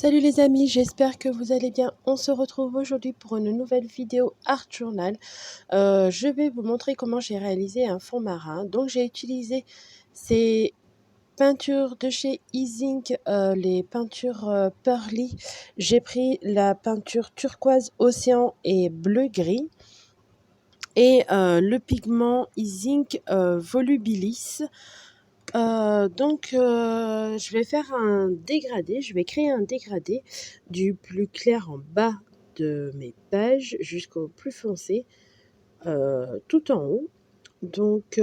Salut les amis, j'espère que vous allez bien. On se retrouve aujourd'hui pour une nouvelle vidéo Art Journal. Je vais vous montrer comment j'ai réalisé un fond marin. Donc j'ai utilisé ces peintures de chez Easing, les peintures Pearly. J'ai pris la peinture turquoise océan et bleu-gris. Et le pigment Easing Volubilis. Je vais faire un dégradé, je vais créer un dégradé du plus clair en bas de mes pages jusqu'au plus foncé tout en haut. Donc,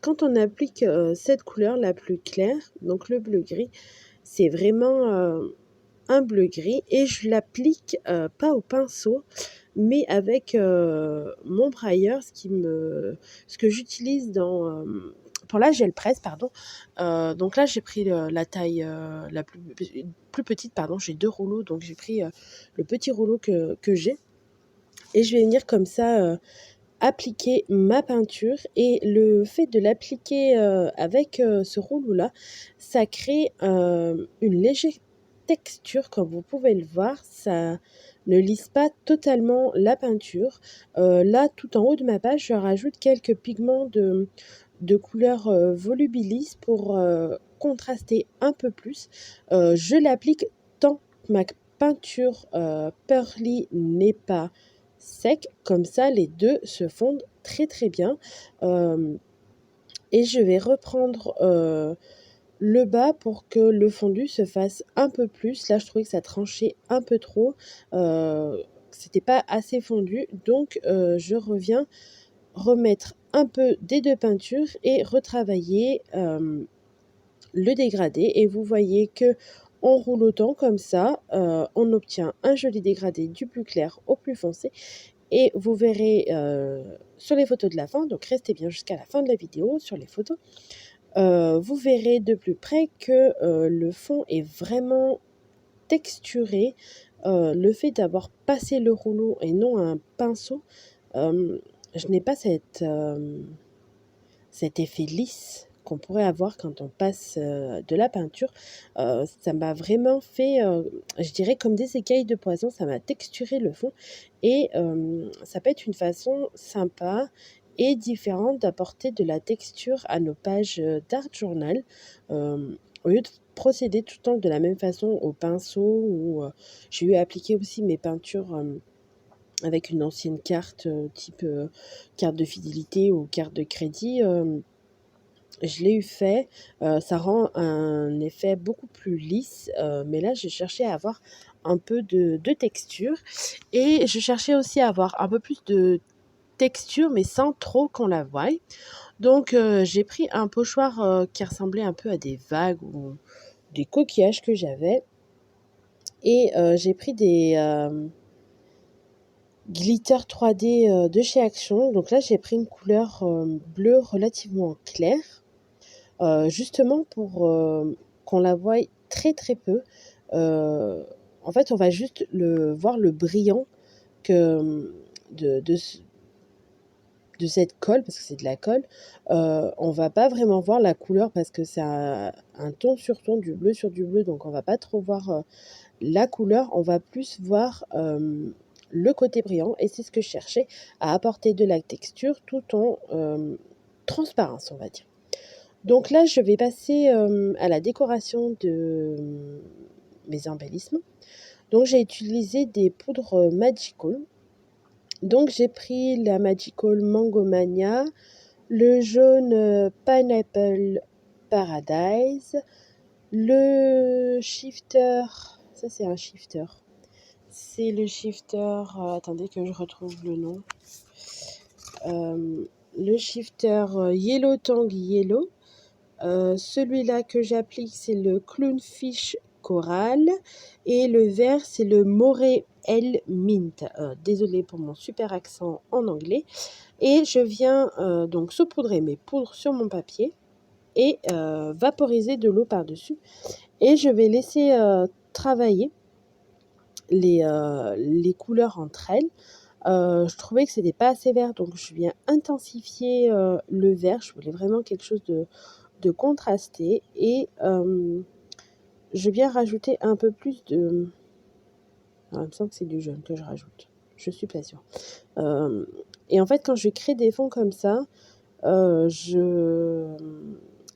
quand on applique cette couleur la plus claire, donc le bleu-gris, c'est vraiment un bleu-gris et je l'applique pas au pinceau, mais avec mon brailleur, ce que j'utilise pour la gel presse, pardon. Donc là, j'ai pris la taille la plus petite, pardon. J'ai 2 rouleaux, donc j'ai pris le petit rouleau que j'ai. Et je vais venir comme ça appliquer ma peinture. Et le fait de l'appliquer avec ce rouleau-là, ça crée une légère texture, comme vous pouvez le voir. Ça ne lisse pas totalement la peinture. Là, tout en haut de ma page, je rajoute quelques pigments de couleur volubilis pour contraster un peu plus. Je l'applique tant que ma peinture Pearly n'est pas sec, comme ça les deux se fondent très très bien. Et je vais reprendre le bas pour que le fondu se fasse un peu plus. Là, je trouvais que ça tranchait un peu trop. C'était pas assez fondu. Donc, je reviens remettre un peu des deux peintures et retravailler le dégradé. Et vous voyez que en roulotant comme ça, on obtient un joli dégradé du plus clair au plus foncé. Et vous verrez sur les photos de la fin, donc restez bien jusqu'à la fin de la vidéo sur les photos. Vous verrez de plus près que le fond est vraiment texturé. Le fait d'avoir passé le rouleau et non un pinceau, je n'ai pas cet effet lisse qu'on pourrait avoir quand on passe de la peinture. Ça m'a vraiment fait, je dirais comme des écailles de poisson, ça m'a texturé le fond. Et ça peut être une façon sympa et différente d'apporter de la texture à nos pages d'art journal. Au lieu de procéder tout le temps de la même façon au pinceau, ou j'ai eu à appliquer aussi mes peintures avec une ancienne carte type carte de fidélité ou carte de crédit. Je l'ai eu fait, ça rend un effet beaucoup plus lisse, mais là j'ai cherché à avoir un peu de texture, et je cherchais aussi à avoir un peu plus de texture mais sans trop qu'on la voie. Donc j'ai pris un pochoir qui ressemblait un peu à des vagues ou des coquillages que j'avais, et j'ai pris des glitter 3D de chez Action. Donc là j'ai pris une couleur bleue relativement claire. Justement pour qu'on la voie très très peu. En fait, on va juste voir le brillant que de cette colle, parce que c'est de la colle. On va pas vraiment voir la couleur parce que c'est un ton sur ton, du bleu sur du bleu, donc on va pas trop voir la couleur. On va plus voir le côté brillant, et c'est ce que je cherchais, à apporter de la texture tout en transparence, on va dire. Donc là, je vais passer à la décoration de mes embellissements. Donc j'ai utilisé des poudres Magical. Donc j'ai pris la Magical Mangomania, le jaune Pineapple Paradise, le shifter, ça c'est un shifter. C'est le shifter, attendez que je retrouve le nom. Le shifter Yellow Tang Yellow. Celui-là que j'applique, c'est le Clownfish Coral, et le vert, c'est le Moré El Mint. Désolée pour mon super accent en anglais. Et je viens donc saupoudrer mes poudres sur mon papier et vaporiser de l'eau par-dessus. Et je vais laisser travailler les couleurs entre elles. Je trouvais que c'était pas assez vert, donc je viens intensifier le vert. Je voulais vraiment quelque chose de contrasté, et je viens rajouter un peu plus de... Alors, il me semble que c'est du jaune que je rajoute. Je suis pas sûre. Et en fait, quand je crée des fonds comme ça, je...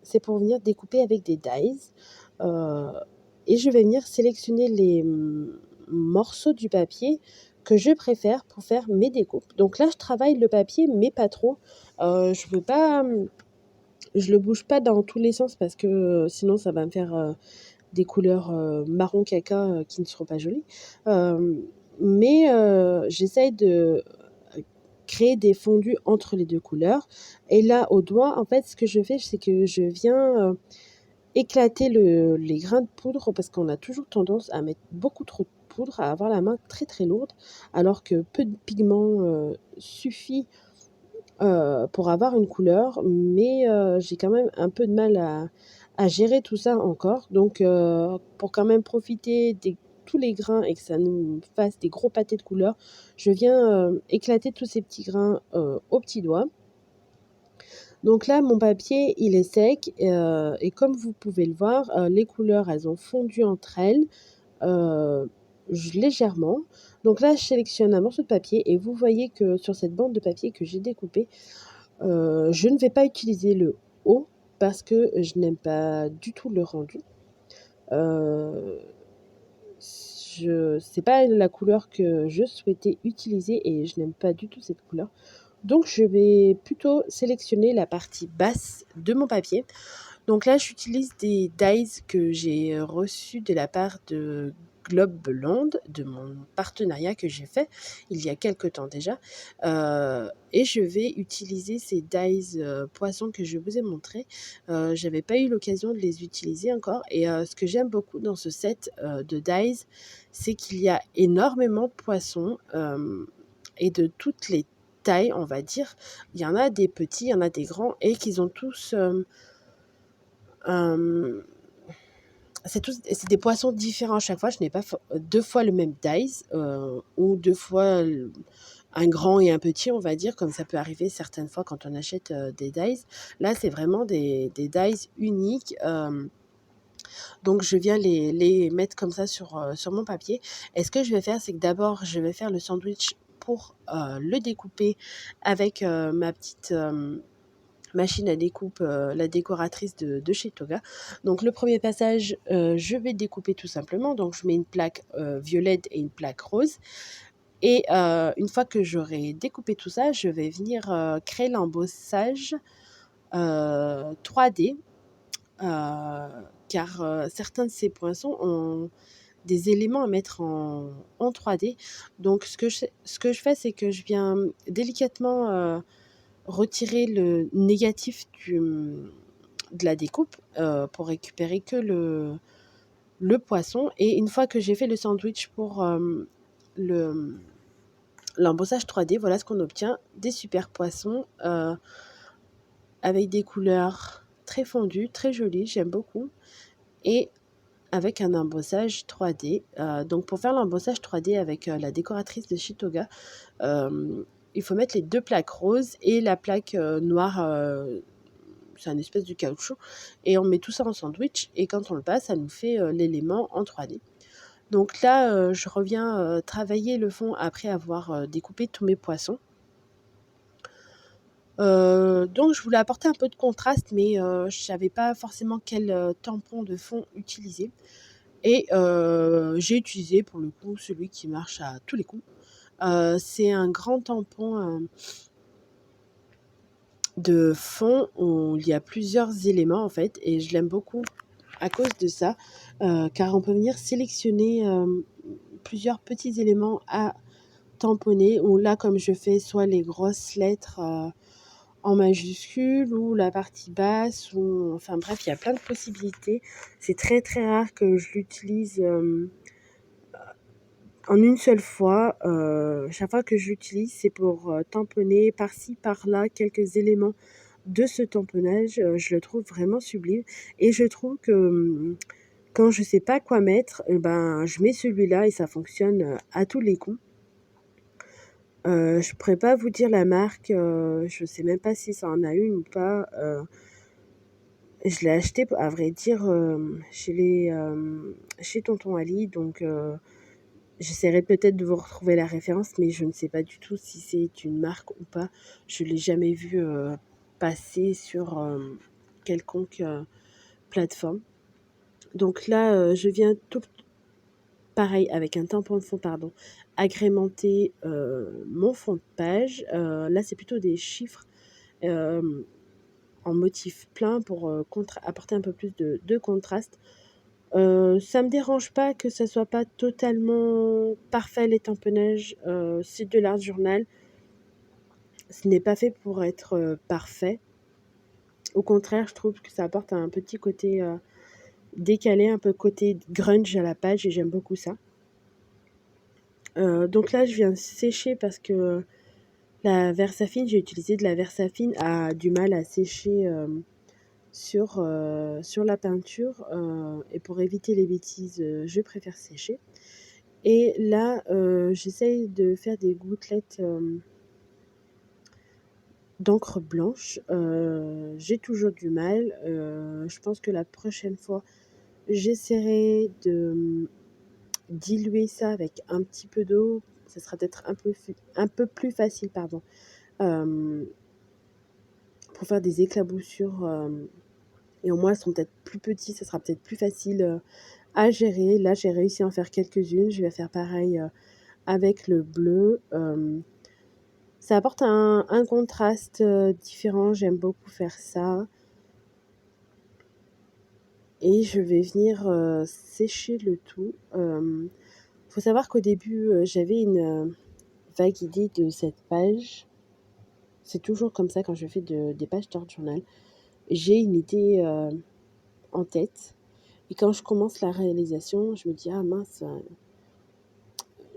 c'est pour venir découper avec des dies. Et je vais venir sélectionner les morceaux du papier que je préfère pour faire mes découpes. Donc là, je travaille le papier, mais pas trop. Je veux pas... Je le bouge pas dans tous les sens parce que sinon ça va me faire des couleurs marron caca qui ne seront pas jolies. Mais j'essaye de créer des fondus entre les deux couleurs. Et là, au doigt, en fait, ce que je fais, c'est que je viens éclater les grains de poudre parce qu'on a toujours tendance à mettre beaucoup trop de poudre, à avoir la main très très lourde, alors que peu de pigment suffit pour avoir une couleur, mais j'ai quand même un peu de mal à gérer tout ça encore. Donc pour quand même profiter de tous les grains et que ça nous fasse des gros pâtés de couleurs, je viens éclater tous ces petits grains au petit doigt. Donc là, mon papier, il est sec et comme vous pouvez le voir, les couleurs, elles ont fondu entre elles euh, légèrement. Donc là, je sélectionne un morceau de papier et vous voyez que sur cette bande de papier que j'ai découpée, je ne vais pas utiliser le haut parce que je n'aime pas du tout le rendu. C'est pas la couleur que je souhaitais utiliser et je n'aime pas du tout cette couleur. Donc je vais plutôt sélectionner la partie basse de mon papier. Donc là, j'utilise des dies que j'ai reçus de la part de Globeland, de mon partenariat que j'ai fait il y a quelque temps déjà. Et je vais utiliser ces dies poissons que je vous ai montrés. J'avais pas eu l'occasion de les utiliser encore. Et ce que j'aime beaucoup dans ce set de dies, c'est qu'il y a énormément de poissons et de toutes les tailles, on va dire. Il y en a des petits, il y en a des grands et qu'ils ont tous... c'est des poissons différents à chaque fois. Je n'ai pas deux fois le même dice ou deux fois un grand et un petit, on va dire, comme ça peut arriver certaines fois quand on achète des dice. Là, c'est vraiment des dice uniques. Donc, je viens les mettre comme ça sur mon papier. Et ce que je vais faire, c'est que d'abord, je vais faire le sandwich pour le découper avec ma petite machine à découpe, la décoratrice de chez Toga. Donc le premier passage, je vais découper tout simplement. Donc je mets une plaque violette et une plaque rose. Et une fois que j'aurai découpé tout ça, je vais venir créer l'embossage 3D. Car certains de ces poinçons ont des éléments à mettre en 3D. Donc ce que je fais, c'est que je viens délicatement retirer le négatif de la découpe pour récupérer que le poisson. Et une fois que j'ai fait le sandwich pour le, l'embossage 3D, voilà ce qu'on obtient, des super poissons avec des couleurs très fondues, très jolies, j'aime beaucoup. Et avec un embossage 3D. Donc pour faire l'embossage 3D avec la décoratrice de Shitoga, il faut mettre les deux plaques roses et la plaque noire, c'est un espèce de caoutchouc, et on met tout ça en sandwich, et quand on le passe, ça nous fait l'élément en 3D. Donc là, je reviens travailler le fond après avoir découpé tous mes poissons. Donc je voulais apporter un peu de contraste, mais je ne savais pas forcément quel tampon de fond utiliser. Et j'ai utilisé pour le coup celui qui marche à tous les coups. C'est un grand tampon de fond où il y a plusieurs éléments en fait, et je l'aime beaucoup à cause de ça, car on peut venir sélectionner plusieurs petits éléments à tamponner, ou là comme je fais soit les grosses lettres en majuscule ou la partie basse, ou enfin bref, il y a plein de possibilités. C'est très très rare que je l'utilise en une seule fois. Chaque fois que j'utilise, c'est pour tamponner par-ci par-là quelques éléments de ce tamponnage. Je le trouve vraiment sublime, et je trouve que quand je sais pas quoi mettre, ben je mets celui-là et ça fonctionne à tous les coups. Je pourrais pas vous dire la marque, je sais même pas si ça en a une ou pas. Je l'ai acheté, à vrai dire, chez tonton Ali, donc j'essaierai peut-être de vous retrouver la référence, mais je ne sais pas du tout si c'est une marque ou pas. Je l'ai jamais vu, passer sur, quelconque, plateforme. Donc là, je viens tout pareil avec un tampon de fond, pardon, agrémenter, mon fond de page. Là, c'est plutôt des chiffres, hem, en motif plein pour, apporter un peu plus de contraste. Ça me dérange pas que ça soit pas totalement parfait les tamponnages, c'est de l'art journal. Ce n'est pas fait pour être, parfait. Au contraire, je trouve que ça apporte un petit côté, décalé, un peu côté grunge à la page et j'aime beaucoup ça. Donc là, je viens sécher parce que la Versafine, j'ai utilisé de la Versafine, a du mal à sécher, sur la peinture, et pour éviter les bêtises, je préfère sécher. Et là, j'essaye de faire des gouttelettes, d'encre blanche. J'ai toujours du mal. Je pense que la prochaine fois, j'essaierai de, diluer ça avec un petit peu d'eau. Ça sera peut-être un peu plus facile, pardon, hem, pour faire des éclaboussures, et au moins elles seront peut-être plus petits, ça sera peut-être plus facile, à gérer. Là, j'ai réussi à en faire quelques-unes. Je vais faire pareil, avec le bleu. Ça apporte un contraste, différent, j'aime beaucoup faire ça et je vais venir, sécher le tout. Faut savoir qu'au début, j'avais une, vague idée de cette page. C'est toujours comme ça quand je fais des pages d'art journal. J'ai une idée, en tête et quand je commence la réalisation, je me dis: «Ah mince,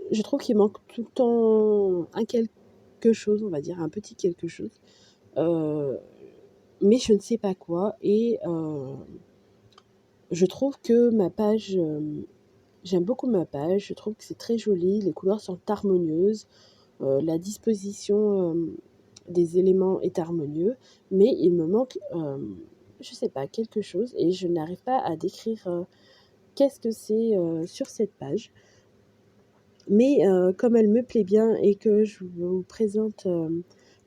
je trouve qu'il manque tout le temps un quelque chose», on va dire, un petit quelque chose, heu, mais je ne sais pas quoi et je trouve que ma page, j'aime beaucoup ma page, je trouve que c'est très joli, les couleurs sont harmonieuses, la disposition, des éléments est harmonieux, mais il me manque, je sais pas, quelque chose et je n'arrive pas à décrire, qu'est-ce que c'est, sur cette page. Mais comme elle me plaît bien et que je vous présente,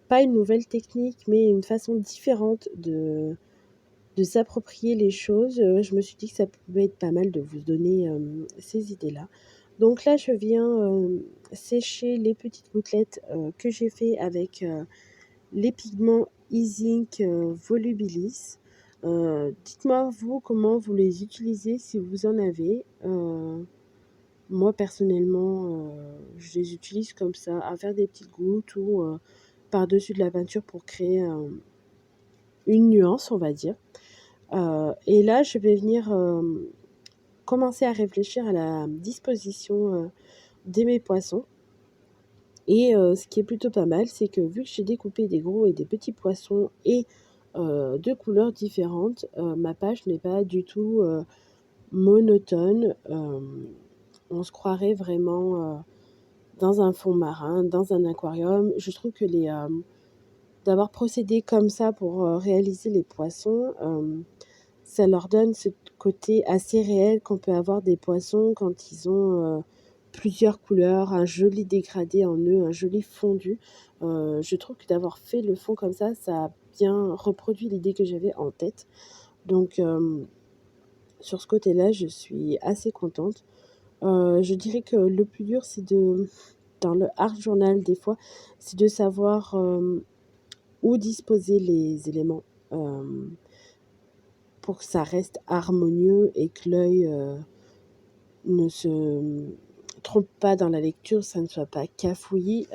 pas une nouvelle technique, mais une façon différente de s'approprier les choses, je me suis dit que ça pouvait être pas mal de vous donner, ces idées-là. Donc là, je viens, sécher les petites gouttelettes, que j'ai fait avec, les pigments Easing, Volubilis. Dites-moi vous comment vous les utilisez si vous en avez? Moi personnellement, je les utilise comme ça, à faire des petites gouttes ou, par-dessus de la peinture pour créer une nuance, on va dire. Et là, je vais venir, commencer à réfléchir à la disposition, de mes poissons et ce qui est plutôt pas mal, c'est que vu que j'ai découpé des gros et des petits poissons et de couleurs différentes, ma page n'est pas du tout, monotone. On se croirait vraiment, dans un fond marin, dans un aquarium. Je trouve que d'avoir procédé comme ça pour, réaliser les poissons, ça leur donne ce côté assez réel qu'on peut avoir des poissons quand ils ont, plusieurs couleurs, un joli dégradé en eux, un joli fondu. Je trouve que d'avoir fait le fond comme ça a bien reproduit l'idée que j'avais en tête. Donc, sur ce côté-là, je suis assez contente. Je dirais que le plus dur, c'est dans le art journal des fois, c'est de savoir, où disposer les éléments, hem, pour que ça reste harmonieux et que l'œil, ne se, trompe pas dans la lecture, ça ne soit pas cafouillis,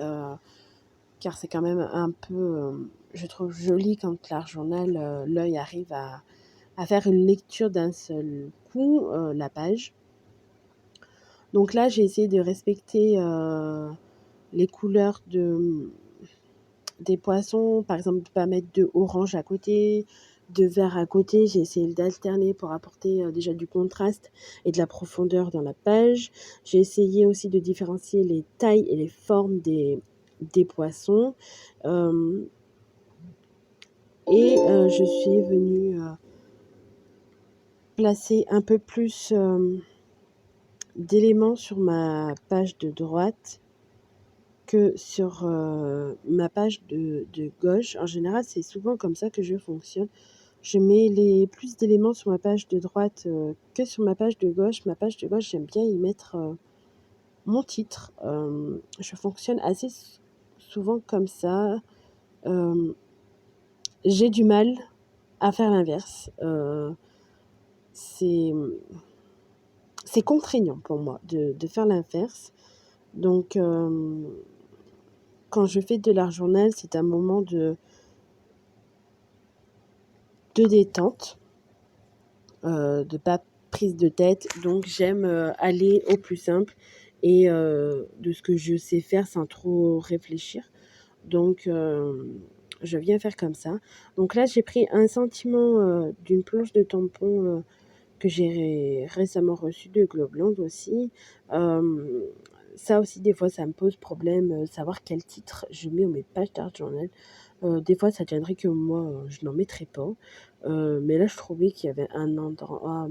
car c'est quand même un peu, je trouve joli quand l'art journal, l'œil arrive à faire une lecture d'un seul coup, la page. Donc là, j'ai essayé de respecter, les couleurs des poissons, par exemple, de pas mettre de orange à côté, de vert à côté. J'ai essayé d'alterner pour apporter, déjà du contraste et de la profondeur dans la page. J'ai essayé aussi de différencier les tailles et les formes des poissons, hem et je suis venue, placer un peu plus d'éléments sur ma page de droite que sur ma page de gauche. En général, c'est souvent comme ça que je fonctionne. Je mets les plus d'éléments sur ma page de droite que sur ma page de gauche. Ma page de gauche, j'aime bien y mettre mon titre. Je fonctionne assez souvent comme ça. J'ai du mal à faire l'inverse. C'est contraignant pour moi de faire l'inverse. Donc, quand je fais de l'art journal, c'est un moment de détente, de pas prise de tête. Donc, j'aime aller au plus simple et de ce que je sais faire sans trop réfléchir. Donc, je viens faire comme ça. Donc là, j'ai pris un sentiment d'une planche de tampon que j'ai récemment reçu de Globland aussi. Ça aussi, des fois, ça me pose problème, savoir quel titre je mets dans mes pages d'art journal. Des fois, ça deviendrait que moi, je n'en mettrais pas. Mais là, je trouvais qu'il y avait un endroit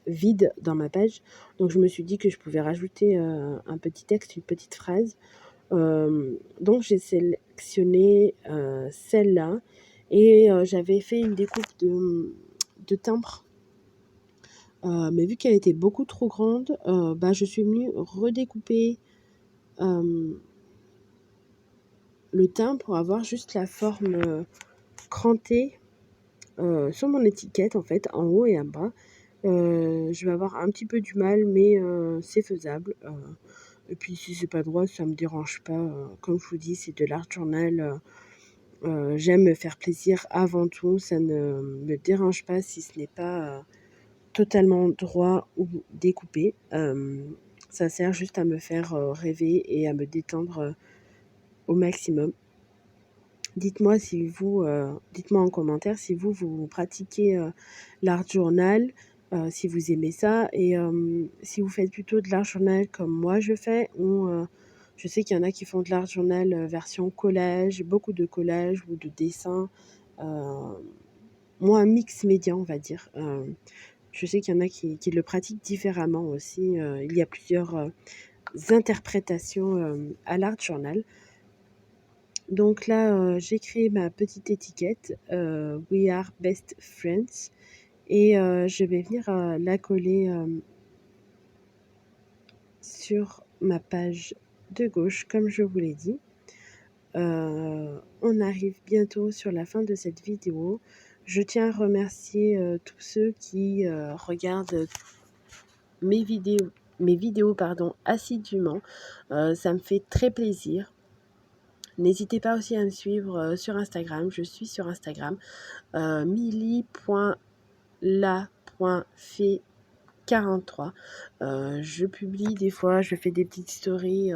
vide dans ma page. Donc, je me suis dit que je pouvais rajouter un petit texte, une petite phrase. Donc, j'ai sélectionné celle-là et j'avais fait une découpe de timbre. Mais vu qu'elle était beaucoup trop grande, je suis venue redécouper le timbre pour avoir juste la forme crantée sur mon étiquette, en fait, en haut et en bas. Je vais avoir un petit peu du mal, mais c'est faisable. Et puis si c'est pas droit, ça me dérange pas. Comme je vous dis, c'est de l'art journal. J'aime me faire plaisir avant tout. Ça ne me dérange pas si ce n'est pas totalement droit ou découpé. Ça sert juste à me faire rêver et à me détendre au maximum. Dites-moi si vous, dites-moi en commentaire si vous pratiquez l'art journal, si vous aimez ça et si vous faites plutôt de l'art journal comme moi je fais ou je sais qu'il y en a qui font de l'art journal version collage, beaucoup de collages ou de dessins, moi un mix média on va dire. Je sais qu'il y en a qui le pratiquent différemment aussi, il y a plusieurs interprétations à l'art journal. Donc là, j'ai créé ma petite étiquette, We are best friends et je vais venir la coller sur ma page de gauche comme je vous l'ai dit. On arrive bientôt sur la fin de cette vidéo. Je tiens à remercier tous ceux qui regardent mes vidéos assidûment. Ça me fait très plaisir. N'hésitez pas aussi à me suivre sur Instagram. Je suis sur Instagram. Milly.la.fait43. Je publie des fois, je fais des petites stories.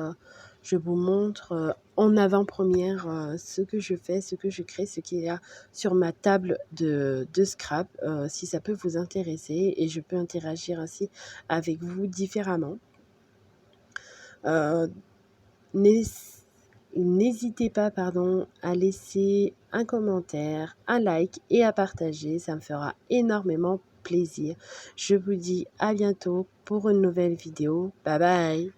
Je vous montre en avant-première ce que je fais, ce que je crée, ce qu'il y a sur ma table de scrap, si ça peut vous intéresser. Et je peux interagir ainsi avec vous différemment. N'hésitez pas à laisser un commentaire, un like et à partager, ça me fera énormément plaisir. Je vous dis à bientôt pour une nouvelle vidéo. Bye bye.